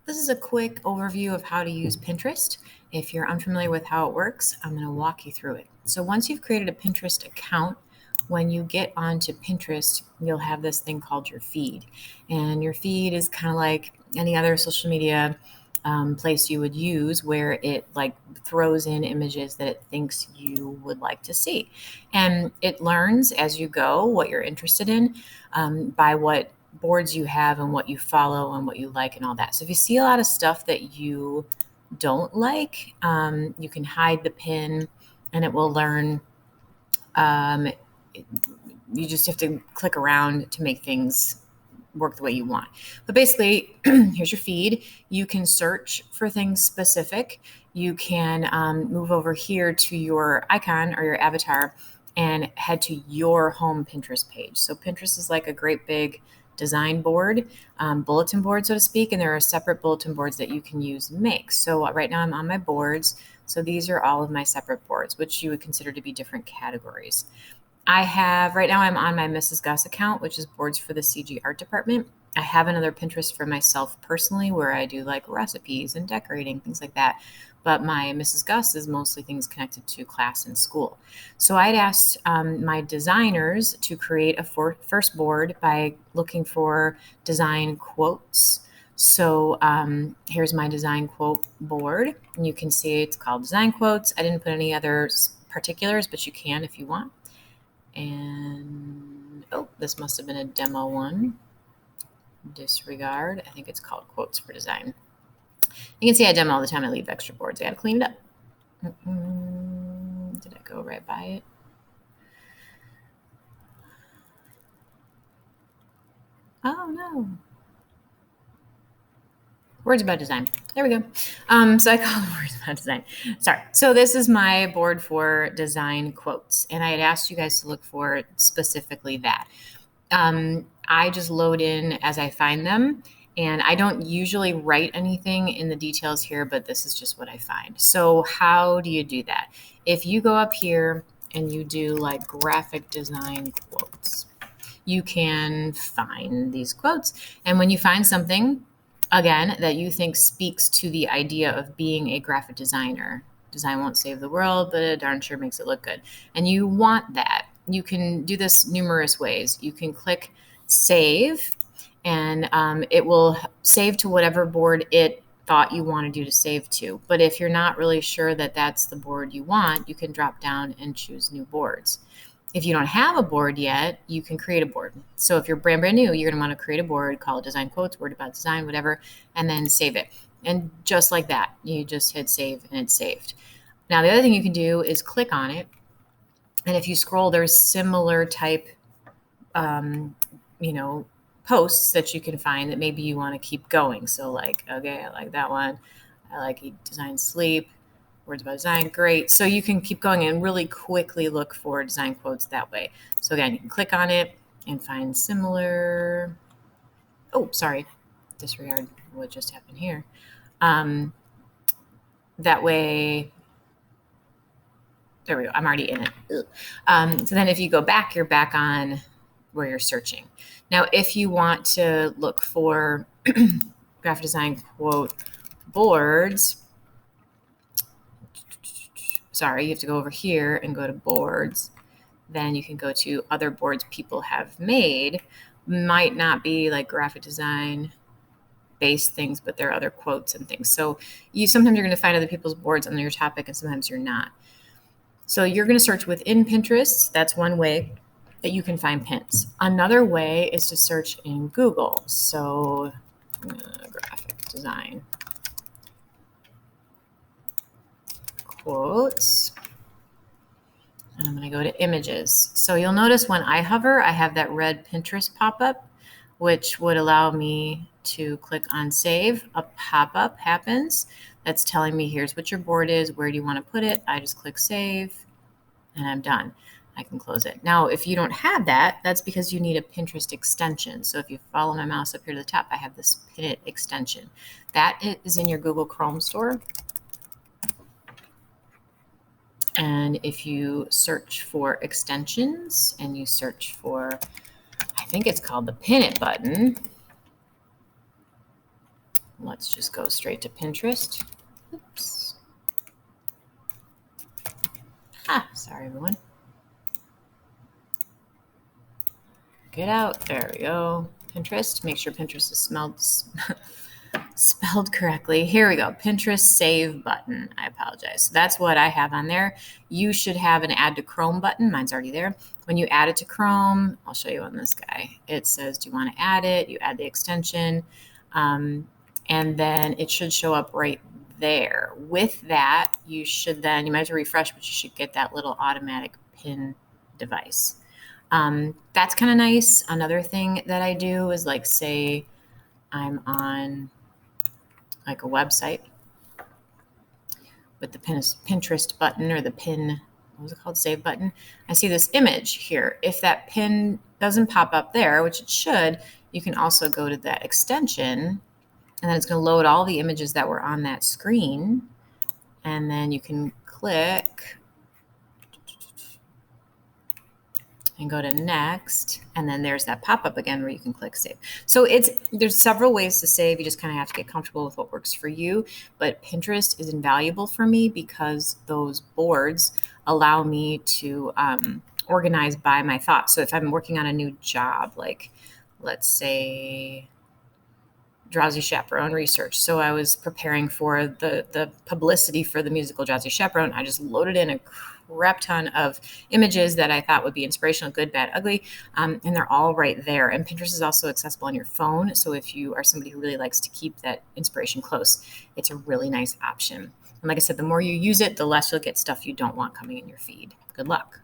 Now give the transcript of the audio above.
This is a quick overview of how to use Pinterest. If you're unfamiliar with how it works, I'm going to walk you through it. So once you've created a Pinterest account, when you get onto Pinterest, you'll have this thing called your feed. And your feed is kind of like any other social media place you would use, where it like throws in images that it thinks you would like to see. And it learns as you go what you're interested in by what boards you have and what you follow and what you like and all that. So if you see a lot of stuff that you don't like, you can hide the pin and it will learn. You just have to click around to make things work the way you want. But basically, here's your feed. You can search for things specific. You can move over here to your icon or your avatar and head to your home Pinterest page. So Pinterest is like a great big design board, bulletin board, so to speak, and there are separate bulletin boards that you can use and make. So right now I'm on my boards. So these are all of my separate boards, which you would consider to be different categories. Right now I'm on my Mrs. Gus account, which is boards for the CG art department. I have another Pinterest for myself personally where I do like recipes and decorating, things like that. But my Mrs. Gus is mostly things connected to class and school. So I'd asked my designers to create a first board by looking for design quotes. So here's my design quote board. And you can see it's called design quotes. I didn't put any other particulars, but you can if you want. And this must have been a demo one. Disregard. I think it's called quotes for design. You can see I demo all the time. I leave extra boards. I got to clean it up. Did I go right by it? Oh no. Words about design. There we go. So I call it words about design. Sorry. So this is my board for design quotes. And I had asked you guys to look for specifically that. I just load in as I find them. And I don't usually write anything in the details here, but this is just what I find. So how do you do that? If you go up here and you do like graphic design quotes, you can find these quotes. And when you find something, again, that you think speaks to the idea of being a graphic designer, design won't save the world, but it darn sure makes it look good. And you want that. You can do this numerous ways. You can click save, and it will save to whatever board it thought you wanted you to save to. But if you're not really sure that that's the board you want, you can drop down and choose new boards. If you don't have a board yet, you can create a board. So if you're brand new, you're going to want to create a board, call it design quotes, word about design, whatever, and then save it. And just like that, you just hit save and it's saved. Now, the other thing you can do is click on it. And if you scroll, there's similar type, posts that you can find that maybe you want to keep going. So like, okay, I like that one. I like eat, design, sleep. Words about design, great. So you can keep going and really quickly look for design quotes that way. So again, you can click on it and find similar. Oh, sorry, disregard what just happened here. That way, there we go. I'm already in it. So then if you go back, you're back on where you're searching. Now, if you want to look for graphic design quote boards, you have to go over here and go to boards. Then you can go to other boards people have made. Might not be like graphic design based things, but there are other quotes and things. So sometimes you're going to find other people's boards on your topic and sometimes you're not. So you're going to search within Pinterest. That's one way that you can find pins. Another way is to search in Google. So graphic design quotes. And I'm going to go to images. So you'll notice when I hover, I have that red Pinterest pop-up, which would allow me to click on save. A pop-up happens that's telling me here's what your board is, where do you want to put it. I just click save and I'm done. I can close it. Now, if you don't have that, that's because you need a Pinterest extension. So if you follow my mouse up here to the top, I have this Pin It extension. That is in your Google Chrome store. And if you search for extensions and you search for, I think it's called the Pin It button. let's just go straight to Pinterest. Oops. Sorry, everyone. Get out. There we go. Pinterest. Make sure Pinterest is spelled correctly. Here we go. Pinterest save button. I apologize. So that's what I have on there. You should have an add to Chrome button. Mine's already there. When you add it to Chrome, I'll show you on this guy. It says, do you want to add it? You add the extension. And then it should show up right there. With that, you should then, you might have to refresh, but you should get that little automatic pin device. That's kind of nice. Another thing that I do is like, say I'm on like a website with the Pinterest button or the pin, what was it called? Save button. I see this image here. If that pin doesn't pop up there, which it should, you can also go to that extension and then it's going to load all the images that were on that screen. And then you can click and go to next, and then there's that pop-up again where you can click save. So there's several ways to save. You just kind of have to get comfortable with what works for you. But Pinterest is invaluable for me because those boards allow me to organize by my thoughts. So if I'm working on a new job, like let's say Drowsy Chaperone research. So I was preparing for the publicity for the musical Drowsy Chaperone. I just loaded in a crap ton of images that I thought would be inspirational, good, bad, ugly, and they're all right there. And Pinterest is also accessible on your phone. So if you are somebody who really likes to keep that inspiration close, it's a really nice option. And like I said, the more you use it, the less you'll get stuff you don't want coming in your feed. Good luck.